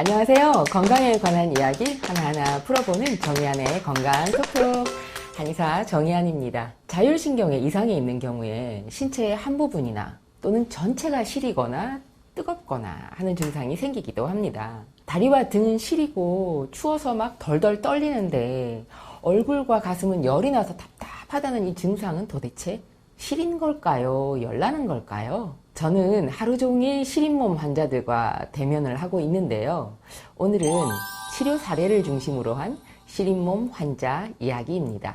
안녕하세요. 건강에 관한 이야기 하나하나 풀어보는 정의안의 건강 톡톡 한의사 정의안입니다. 자율신경에 이상이 있는 경우에 신체의 한 부분이나 또는 전체가 시리거나 뜨겁거나 하는 증상이 생기기도 합니다. 다리와 등은 시리고 추워서 막 덜덜 떨리는데 얼굴과 가슴은 열이 나서 답답하다는 이 증상은 도대체 시린 걸까요? 열나는 걸까요? 저는 하루 종일 시린 몸 환자들과 대면을 하고 있는데요. 오늘은 치료 사례를 중심으로 한 시린 몸 환자 이야기입니다.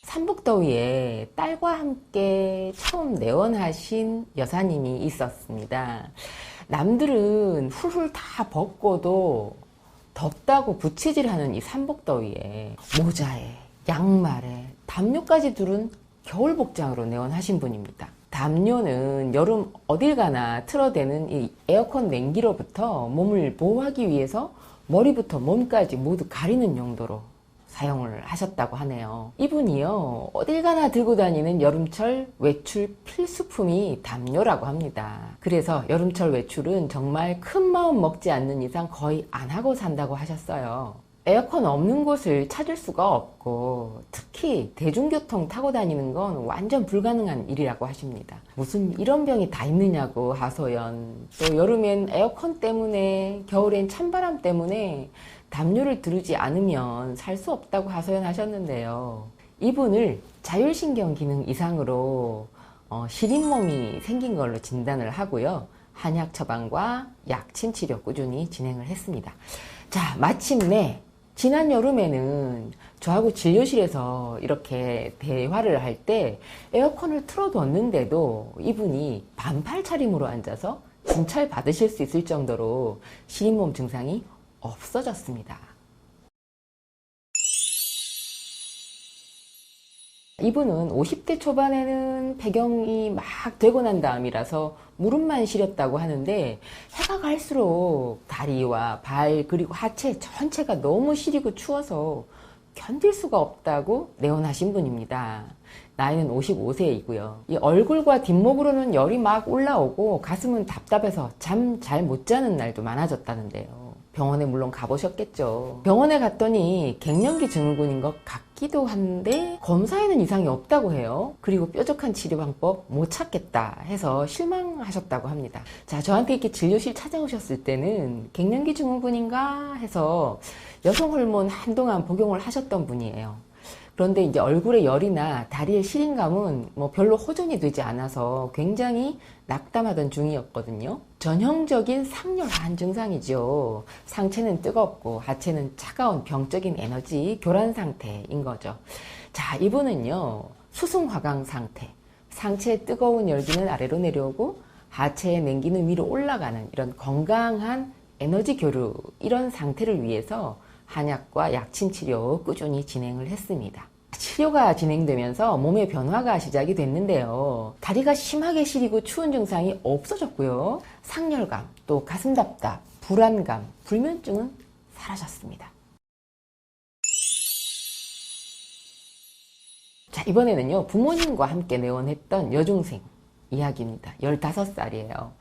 삼복더위에 딸과 함께 처음 내원하신 여사님이 있었습니다. 남들은 훌훌 다 벗고도 덥다고 부채질하는 이 삼복더위에 모자에 양말에 담요까지 두른 겨울 복장으로 내원하신 분입니다. 담요는 여름 어딜 가나 틀어대는 이 에어컨 냉기로부터 몸을 보호하기 위해서 머리부터 몸까지 모두 가리는 용도로 사용을 하셨다고 하네요. 이분이요, 어딜 가나 들고 다니는 여름철 외출 필수품이 담요라고 합니다. 그래서 여름철 외출은 정말 큰 마음 먹지 않는 이상 거의 안 하고 산다고 하셨어요. 에어컨 없는 곳을 찾을 수가 없고 특히 대중교통 타고 다니는 건 완전 불가능한 일이라고 하십니다. 무슨 이런 병이 다 있느냐고 하소연. 또 여름엔 에어컨 때문에, 겨울엔 찬바람 때문에 담요를 두르지 않으면 살 수 없다고 하소연하셨는데요. 이분을 자율신경 기능 이상으로 시린 몸이 생긴 걸로 진단을 하고요. 한약 처방과 약침 치료 꾸준히 진행을 했습니다. 자, 마침내 지난 여름에는 저하고 진료실에서 이렇게 대화를 할 때 에어컨을 틀어뒀는데도 이분이 반팔 차림으로 앉아서 진찰 받으실 수 있을 정도로 시린 몸 증상이 없어졌습니다. 이분은 50대 초반에는 폐경이 막 되고 난 다음이라서 무릎만 시렸다고 하는데 해가 갈수록 다리와 발 그리고 하체 전체가 너무 시리고 추워서 견딜 수가 없다고 내원하신 분입니다. 나이는 55세이고요. 이 얼굴과 뒷목으로는 열이 막 올라오고 가슴은 답답해서 잠 잘 못 자는 날도 많아졌다는데요. 병원에 물론 가보셨겠죠. 병원에 갔더니 갱년기 증후군인 것 같기도 한데 검사에는 이상이 없다고 해요. 그리고 뾰족한 치료 방법 못 찾겠다 해서 실망하셨다고 합니다. 자, 저한테 이렇게 진료실 찾아오셨을 때는 갱년기 증후군인가 해서 여성 호르몬 한동안 복용을 하셨던 분이에요. 그런데 이제 얼굴에 열이나 다리의 시린감은 별로 호전이 되지 않아서 굉장히 낙담하던 중이었거든요. 전형적인 상열한 증상이죠. 상체는 뜨겁고 하체는 차가운 병적인 에너지 교란 상태인 거죠. 자, 이분은요, 수승화강 상태. 상체의 뜨거운 열기는 아래로 내려오고 하체의 냉기는 위로 올라가는 이런 건강한 에너지 교류, 이런 상태를 위해서 한약과 약침 치료 꾸준히 진행을 했습니다. 치료가 진행되면서 몸의 변화가 시작이 됐는데요. 다리가 심하게 시리고 추운 증상이 없어졌고요. 상열감, 또 가슴 답답, 불안감, 불면증은 사라졌습니다. 자, 이번에는요, 부모님과 함께 내원했던 여중생 이야기입니다. 15살이에요.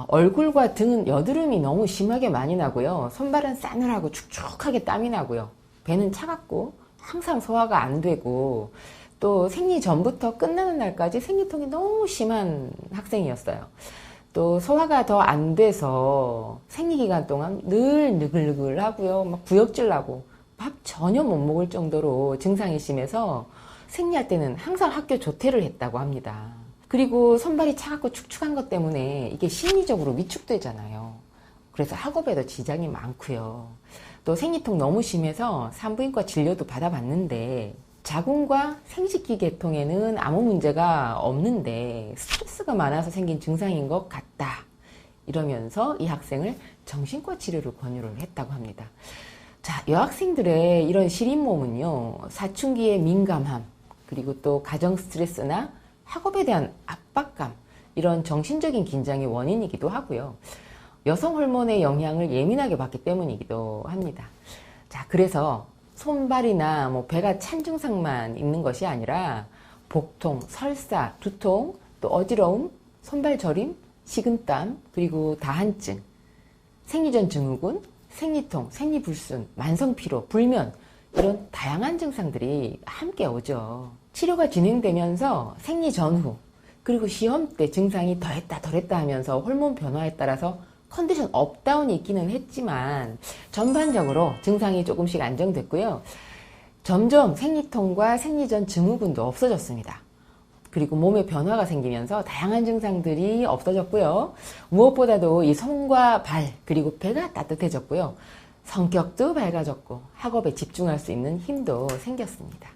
얼굴과 등은 여드름이 너무 심하게 많이 나고요. 손발은 싸늘하고 축축하게 땀이 나고요. 배는 차갑고 항상 소화가 안 되고 또 생리 전부터 끝나는 날까지 생리통이 너무 심한 학생이었어요. 또 소화가 더 안 돼서 생리 기간 동안 늘 느글느글하고요. 막 구역질 나고 밥 전혀 못 먹을 정도로 증상이 심해서 생리할 때는 항상 학교 조퇴를 했다고 합니다. 그리고 손발이 차갑고 축축한 것 때문에 이게 심리적으로 위축되잖아요. 그래서 학업에도 지장이 많고요. 또 생리통 너무 심해서 산부인과 진료도 받아봤는데 자궁과 생식기 계통에는 아무 문제가 없는데 스트레스가 많아서 생긴 증상인 것 같다. 이러면서 이 학생을 정신과 치료를 권유를 했다고 합니다. 자, 여학생들의 이런 시린 몸은요, 사춘기의 민감함, 그리고 또 가정 스트레스나 학업에 대한 압박감, 이런 정신적인 긴장의 원인이기도 하고요. 여성 호르몬의 영향을 예민하게 받기 때문이기도 합니다. 자, 그래서 손발이나 배가 찬 증상만 있는 것이 아니라 복통, 설사, 두통, 또 어지러움, 손발 저림, 식은땀, 그리고 다한증, 생리전 증후군, 생리통, 생리불순, 만성피로, 불면 이런 다양한 증상들이 함께 오죠. 치료가 진행되면서 생리 전후 그리고 시험 때 증상이 더했다 덜했다 하면서 호르몬 변화에 따라서 컨디션 업다운이 있기는 했지만 전반적으로 증상이 조금씩 안정됐고요. 점점 생리통과 생리전 증후군도 없어졌습니다. 그리고 몸에 변화가 생기면서 다양한 증상들이 없어졌고요. 무엇보다도 이 손과 발 그리고 배가 따뜻해졌고요. 성격도 밝아졌고 학업에 집중할 수 있는 힘도 생겼습니다.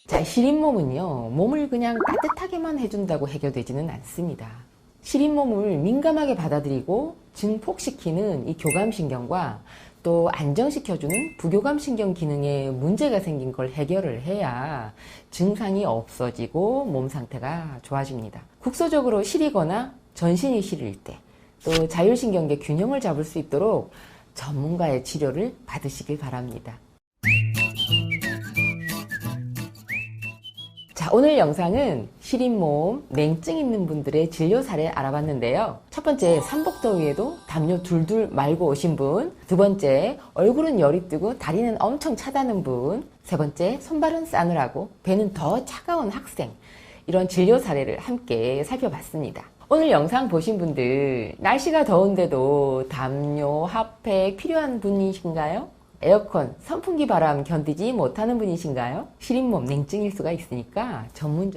자, 시린몸은요, 몸을 그냥 따뜻하게만 해준다고 해결되지는 않습니다. 시린몸을 민감하게 받아들이고 증폭시키는 이 교감신경과 또 안정시켜주는 부교감신경 기능에 문제가 생긴 걸 해결을 해야 증상이 없어지고 몸 상태가 좋아집니다. 국소적으로 시리거나 전신이 시릴 때, 또 자율신경계 균형을 잡을 수 있도록 전문가의 치료를 받으시길 바랍니다. 자, 오늘 영상은 시린몸, 냉증 있는 분들의 진료 사례 알아봤는데요. 첫 번째, 삼복더위에도 담요 둘둘 말고 오신 분. 두 번째, 얼굴은 열이 뜨고 다리는 엄청 차다는 분. 세 번째, 손발은 싸늘하고 배는 더 차가운 학생. 이런 진료 사례를 함께 살펴봤습니다. 오늘 영상 보신 분들, 날씨가 더운데도 담요, 핫팩 필요한 분이신가요? 에어컨, 선풍기 바람 견디지 못하는 분이신가요? 시린몸, 냉증일 수가 있으니까 전문적